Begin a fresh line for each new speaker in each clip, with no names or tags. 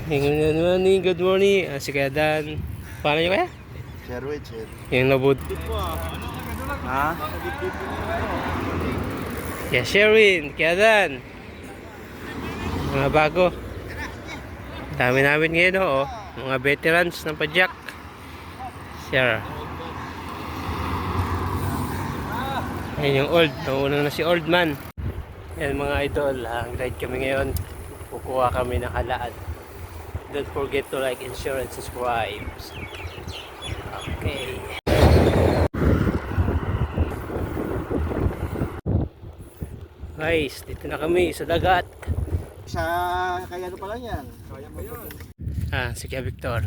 Good morning, good morning. Si Kuya Dan. Paano nyo kaya?
Sherwin, sir.
Yung nabud.
Ha?
Yeah, Sherwin, Kuya Dan. Mga bago. Dami namin ngayon, oh. Mga veterans ng Pajak. Sir. Ayun yung old. Naunang na si old man. Yan mga idol. Ride kami ngayon. Kukuha kami ng halaan. Don't forget to like and share and subscribe. Okay. Guys, dito na kami sa dagat.
Sa kaya ano pa lang yan? Kaya pa yun.
Si Kuya Victor.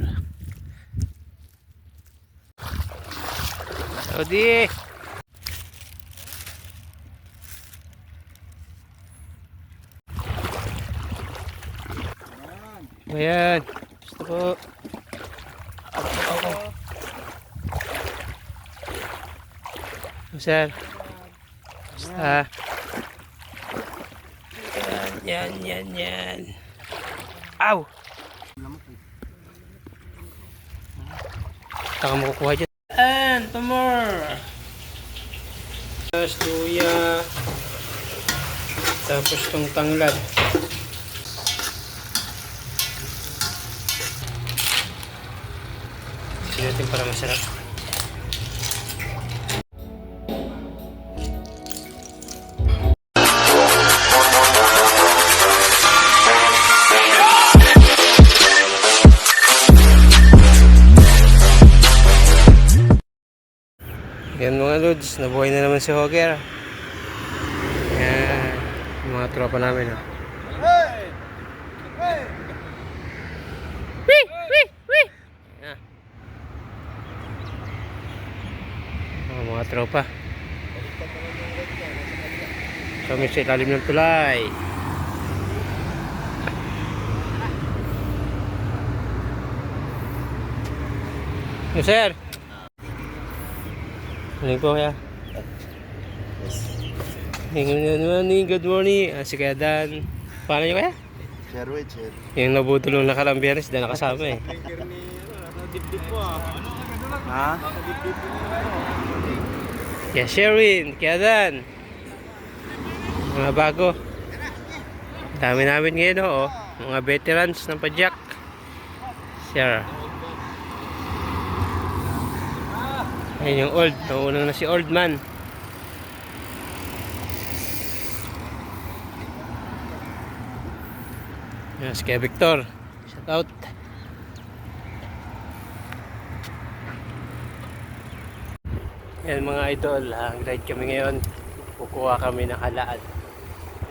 Saudi. Ayan. Gusto ko. Sir. Basta. Yan. Aw! Taka mo kukuha dyan. And, tomorrow. Luya. Tapos tong tanglad. Sige natin para masarap. Yan mga lods, nabuhay na naman si Hogger. Yan, yung mga tropa namin. Oh. Wee! Yan. Mga tropa. Kami sa ilalim ng tulay. Yes, sir. Morning po kaya. Good morning. Si Kuya Dan. Paano nyo kaya?
Sherwin, sir.
Yung nabutulong nakalang biyernes, dahil nakasama eh.
Ha?
Yeah, Sherwin, Kuya Dan. Mga bago. Dami namin ngayon, oh. Mga veterans ng Pajak. Sir. Ayun yung old. Naunang na si old man. Yan, si Kuya Victor. Shout out. Yan mga idol. Ride kami ngayon. Kukuha kami ng halaan.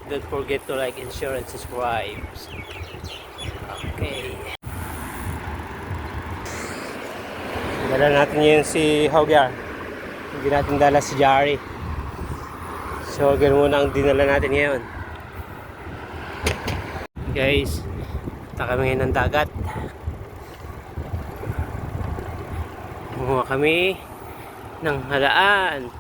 Don't forget to like and share and subscribe. Okay. Dala natin yun si Hogger. Hindi natin dala si Jari. So, ganun muna ang dinala natin ngayon. Guys, punta kami ngayon ng dagat. Kumuha kami ng halaan.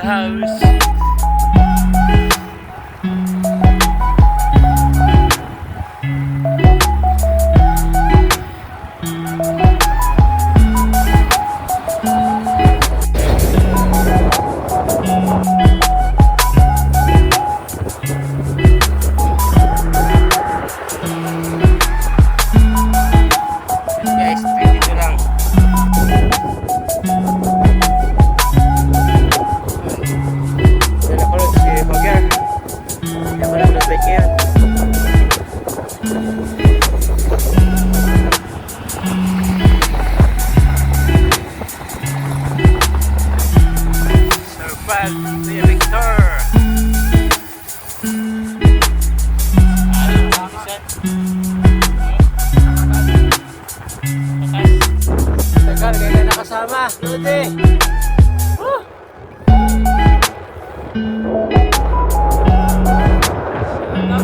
house. Guys, 22 lang. Dala ko lang si Hogger. Kaya ko lang bike yan. Surpal, Kuya Victor. Teka, kaya na nakasama. Lodi.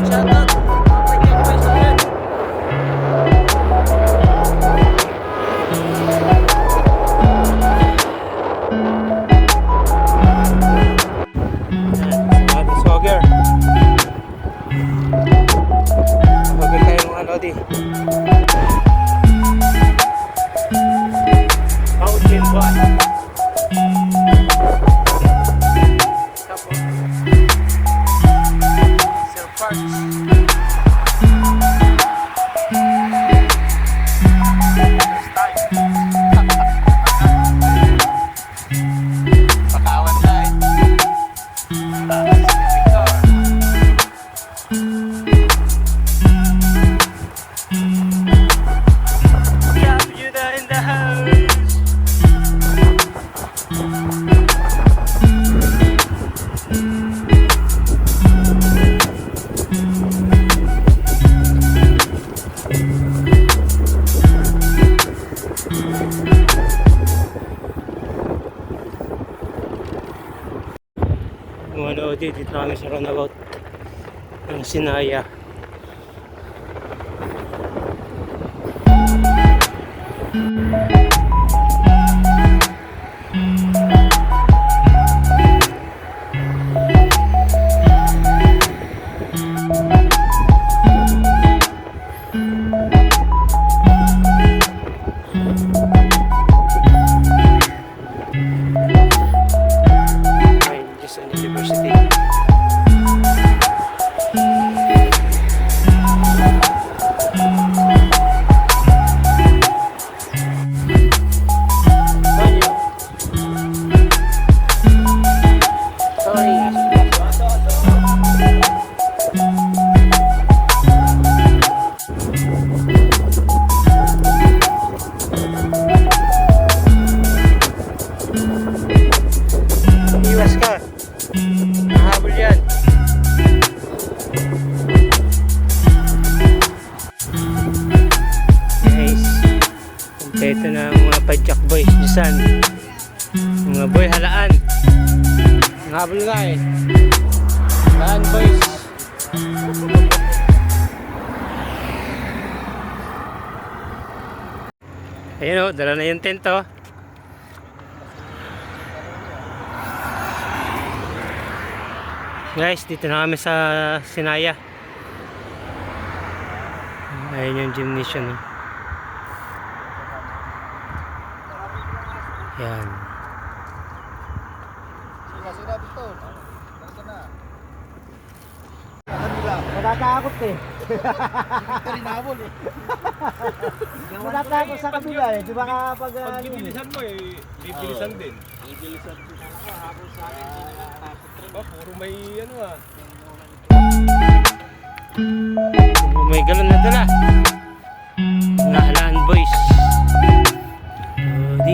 Shout out. Pagyan ko sa yan. Ating swagger. Swagger tayo mga Lodi. Mountain bike. Tapos Sir Parks. Pakawan tayo. Victor. Yeah, you in the house. Mga Lodi, dito kami sa roundabout ng Sinaya. Quezon University. Iwas ka. Mahabol yan. Guys, kompleto na ang mga padjak boys dyan. Mga boy halaan. Mahabol nga eh. Halaan boys. Ayun o, dala na yung tent o. Guys, dito na kami sa Sinaya. Ayun yung gymnasium. Yan.
Sila dito. Dito na. Natatakot eh. Ito rin nabol eh. Natatakot sa kabila eh. Di ba kapag...
Pag bibilisan mo eh, bibilisan din.
Bibilisan din ako. Habol sa akin.
Oh, puro may ano ah.
Oh, may galon na dala. Mga halaan boys. Di.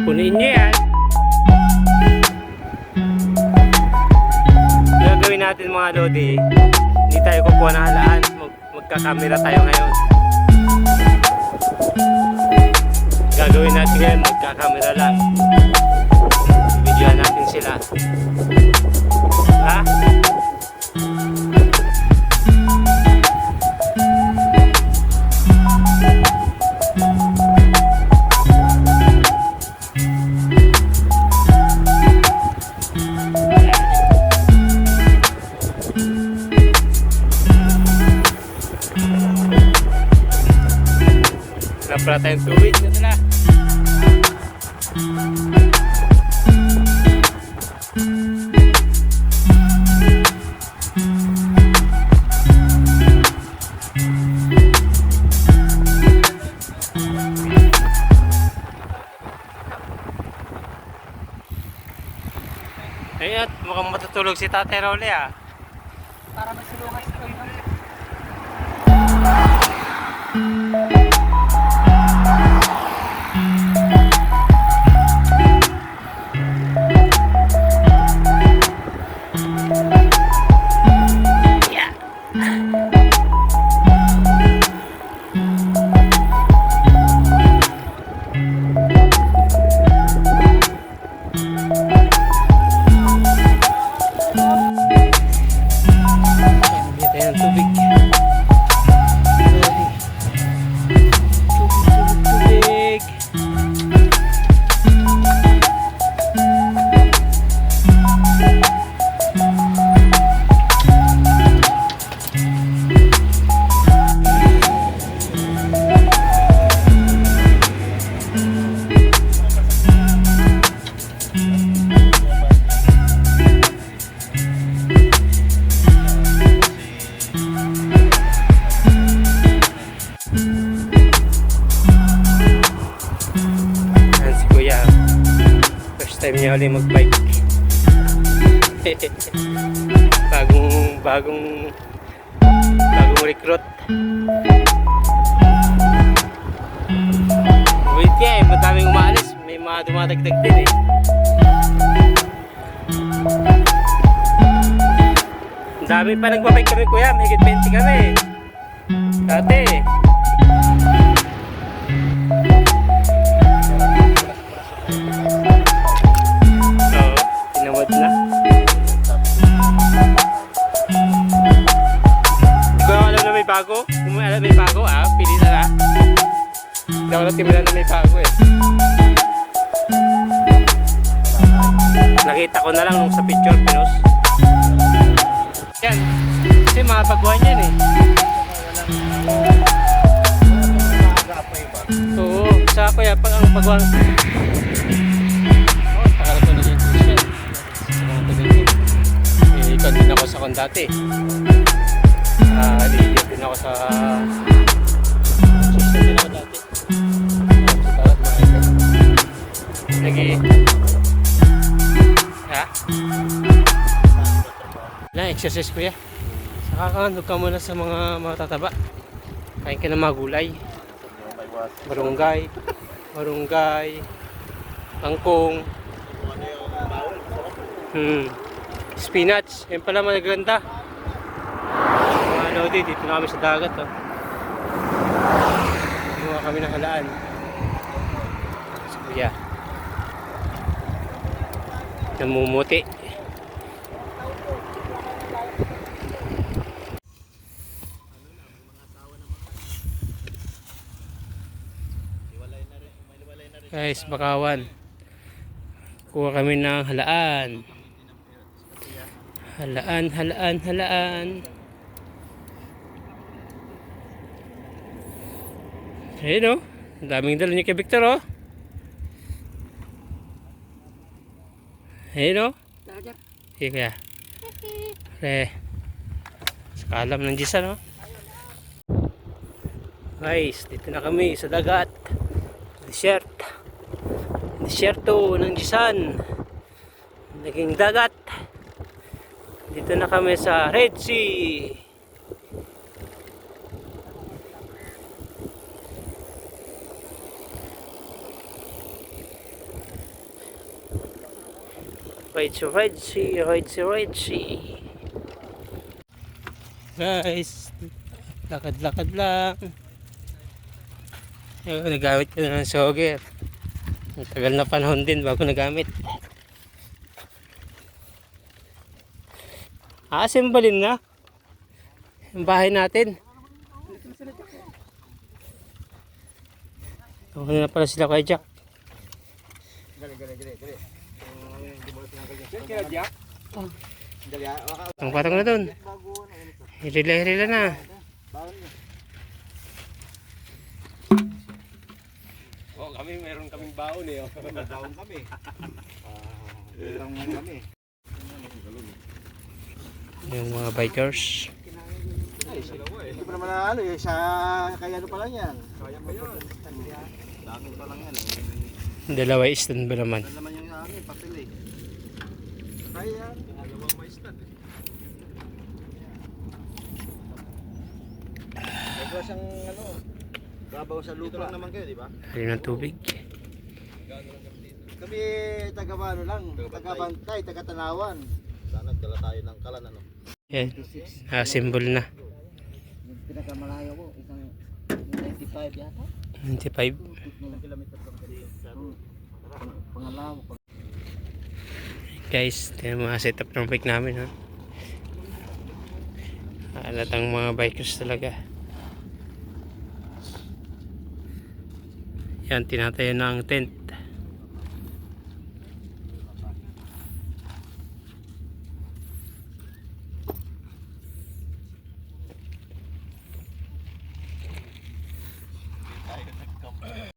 Punin nyo yan. Gagawin natin mga Lodi. Hindi tayo kukuha ng halaan. Magkakamera tayo ngayon. Gagawin natin ngayon, magkakamera lang. Videoan natin sila. Ha? pala tayong tubig. Ito na. Ayun, mukhang matutulog si Tate Rolly ah.
Para masulungan sa kayo.
Bigyan tayo ng tubig. Tubig. Yan si Kuya. First time niya ulit mag-bike. bagong recruit. Wait ka eh, madaming umaalis. May mga dumadagdag din eh. Ang dami pa nagbabike kami Kuya, mahigit 20 kami. Dati eh. Oo, tinamad na. Hindi ko alam na may bago. Kung may alam may bago, pili na na. Hindi ako natimilan na may bago eh. Nakita ko na lang nung sa picture, pinos. Yan, kasi mga baguhan yan eh. Oo, sa Kuya, pag ang baguhan. Takala ko naging Christian. Ikon din ako sa kondate. Lilit din ako sa Christian din ako dati. Sa tawad mga ito. Ha? Na-exercise Kuya. Saka ka muna sa mga matataba. Kain ka ng mga gulay. Marunggay, kangkong, spinach, yan pala magaganda. Mga lodi, dito na kami sa dagat. Gumawa kami ng halaan. So, Kuya. Namumuti. Guys, Bakawan. Kuha kami ng halaan. Halaan. Ayun o. Ang daming dala niya kay Victor o. Ayun o. Sige Kuya. Sakalam ng Jisan o. Guys, dito na kami sa dagat. Desierto ng Jisan. Naging dagat. Dito na kami sa Red Sea. Red Sea. Guys, lakad-lakad lang. Nagamit ko na ng sogger. Tagal na panahon din bago nagamit. Asimbalin na yung bahay natin. Ano na pala sila kay Jack. Ang patong na dun. Hirila na.
Kami meron kaming baon eh. Oh.
Nadaon kami. Lang lang kami.
Yung mga bikers.
Ay, hindi pa naman ano eh, sa kaya ano pa lang yan.
Kaya pa yan.
Dami pa lang yan eh.
Dalawa stand ba naman?
Ano naman yung ano, papel eh. Kaya yan.
Dalawang may stand eh.
Nagawa siyang ano, babaw sa lupa lang naman kayo, di ba?
Ayun ang tubig.
Kami taga-ano lang, taga-bantay, taga-tanawan. Sana dala tayo ng kalan ano.
Yan. Symbol na.
Yung pinakamalayo ko, isang 95 yata.
95.
Ilang kilometer from dito. Pangalaw.
Guys, ito yung mga setup ng bike namin, ha. Halatang mga bikers talaga. Yan, tinatayo na ang tent.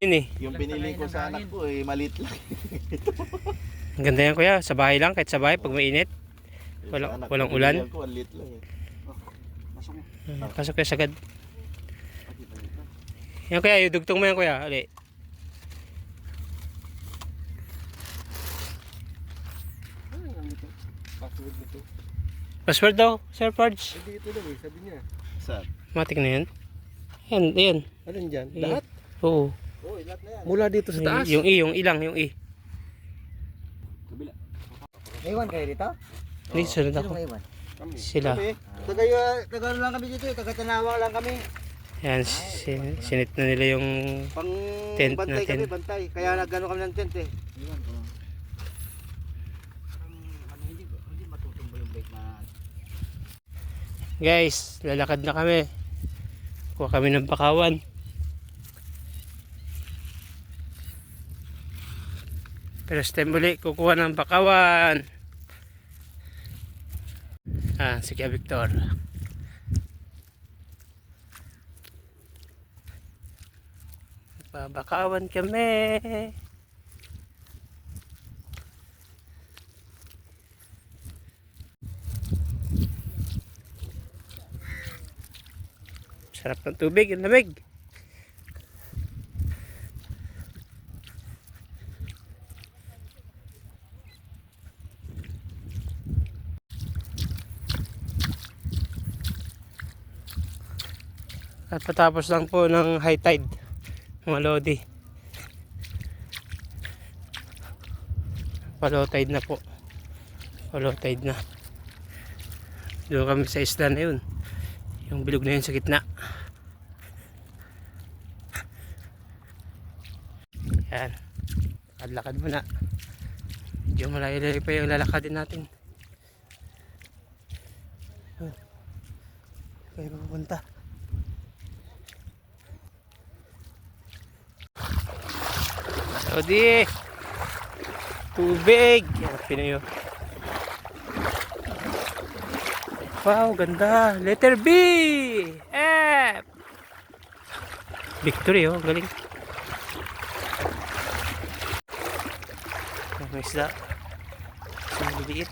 Ini,
Yung pinili ko sa anak ko eh, maliit lang.
ang ganda yan kuya, sa bahay lang, kahit sa bahay pag mainit. Walang-
Sa anak
walang
ko,
ulan.
pinili ko, ang liit lang eh. Pasok mo.
Pasok kuya sagad. Yan kuya, idugtong mo yan kuya. Ali.
Password nito.
Password daw, Sir Pards.
Hindi ito daw eh, sabi niya.
Saan?
Matik na yan. Yan, yan.
Alin dyan?
Yan.
Lahat?
Oo.
Oh, lahat na yan.
Mula dito sa taas?
Yung I, yung ilang, yung I.
Kabila.
Naiwan kayo dito?
Please, sunod ako.
naiwan?
Kami.
Sila.
Kami, taga lang kami dito eh, taga-tanawang lang kami.
Yan, sinit na nila yung
Pang
Tent
bantay
natin.
kami, bantay. Kaya nagano kami ng tent eh. Hindi matutumba yung bike na.
guys, lalakad na kami. Kuha kami ng bakawan. First time uli, kukuha ng bakawan. Si Kuya Victor. Babakawan kami. Sarap ng tubig, ang lamig. At patapos lang po ng high tide, mga lodi. Low tide na po. Low tide na. Doon kami sa isla na yun. Yung bilog na yun sa gitna. Yan. Lakad mo na. Medyo malayo-layo pa yung lalakadin natin. Kayo pupunta. Lodi! Tubig! Yan, Pinoy. Wow, ganda. Letter B! F! Victory, oh. Galing. May isda. Isang liliit.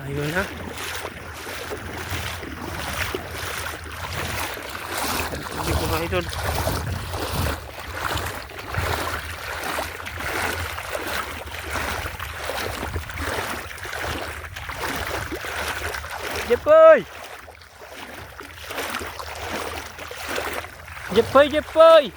Ayun na. Hindi ko mga idol. Jepoy! Jepoy, Jepoy!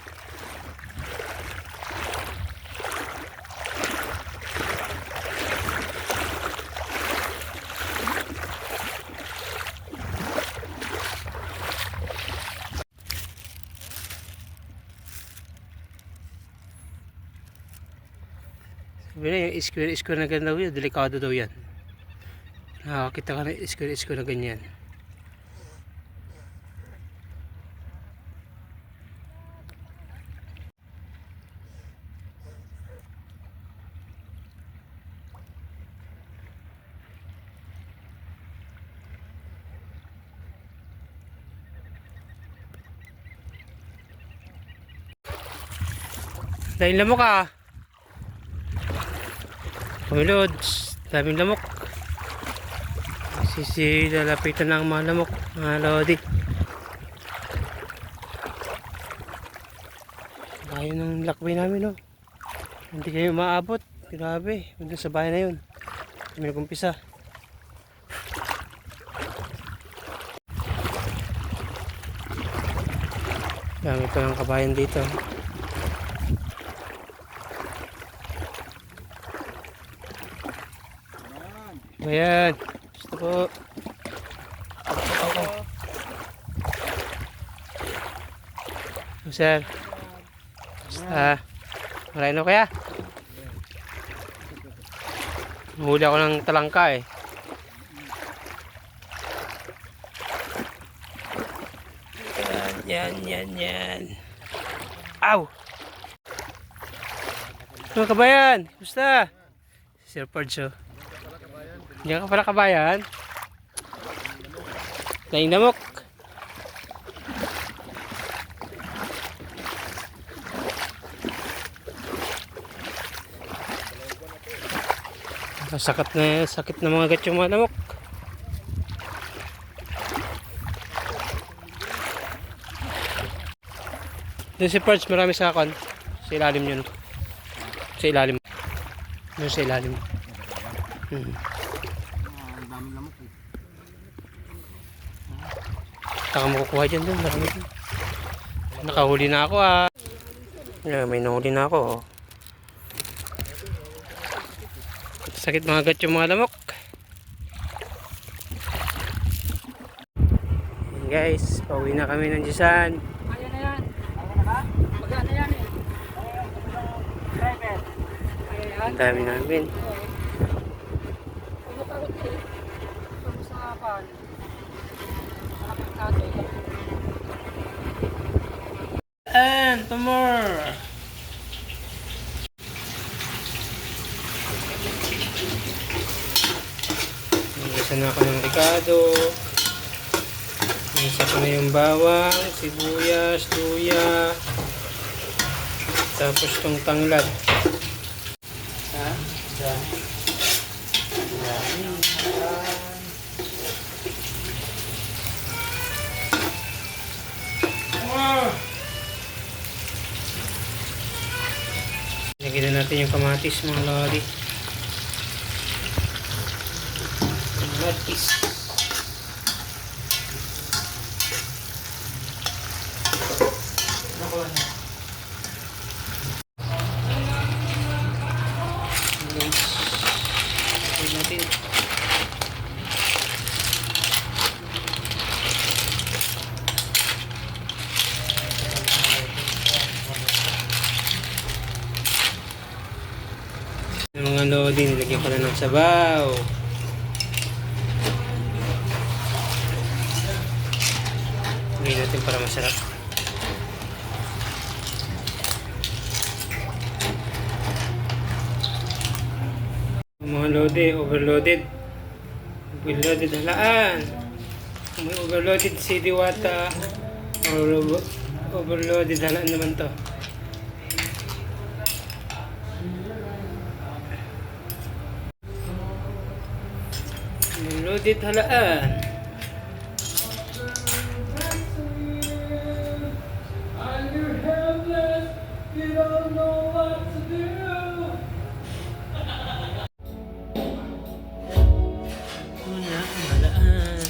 Sabi na yung square na ganyan daw yun, delikado daw yan. Nakakita ka na square na ganyan. Dahil lamok ah. Lods, daming lamok. Lalapitan ng mga lamok, mga lodi. Ayaw ng lakbay namin, no? Hindi kayo maabot. Grabe, doon sa bahay na yun. Kami nag-umpisa. Dami pa ng kabayan dito. Ayan, gusto po. Sir. Marino kaya? Nahuli ako ng talangka eh. Yan. Aw! Mga kabayan, gusta? Sir Parjo. Diyan ka pala kabayan. Daing damok. Sakit na mga gat yung mga damok. Doon si Perch, marami sa akin. Sa ilalim yun. Sa ilalim. Doon sa ilalim. Taka makukuha dyan doon. Marami dyan. Nakahuli na ako ah. May nahuli na ako. Sakit mga gat yung mga lamok. Ayan guys, pauwi na kami ng Jisan.
Ayan na yan. Magana yan eh. Driver. Ayan.
Ang dami namin.
Pagod eh. Pagod sa pan. Nakapagkato.
And to more. Nagisa na ako ng ricado. Nagisa ko na yung bawang, sibuyas, luya. Tapos tong tanglad. Ha? Lagyan na natin yung kamatis mga lodi. Kamatis. Lagyan natin. Yung mga lodi, nilagyan ko na ng sabaw. Lagyan natin para masarap. Yung mga lodi, overloaded. Overloaded halaan. Kung may overloaded si Diwata, overloaded halaan naman to. Loaded halaan. Wala halaan.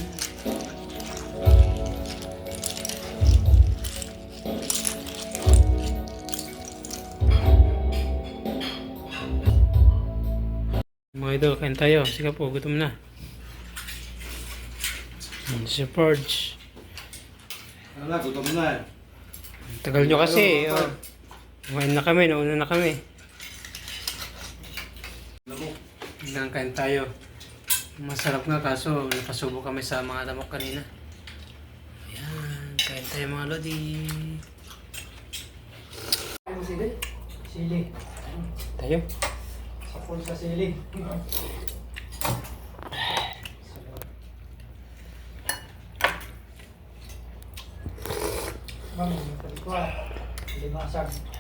Mga idol, kain tayo. Sige po, gutom na. Si Forge.
Wala, gutom na.
Tagal nyo kasi. Oh. Kumain na kami, nauna na kami. biglang kain tayo. Masarap nga kaso napasubo kami sa mga lamok kanina. Ayan, kain tayo mga lodi.
Ano sili? Sili.
Tayo.
Sa full sa sili. Mami, nagkali ko ah. Hindi masag.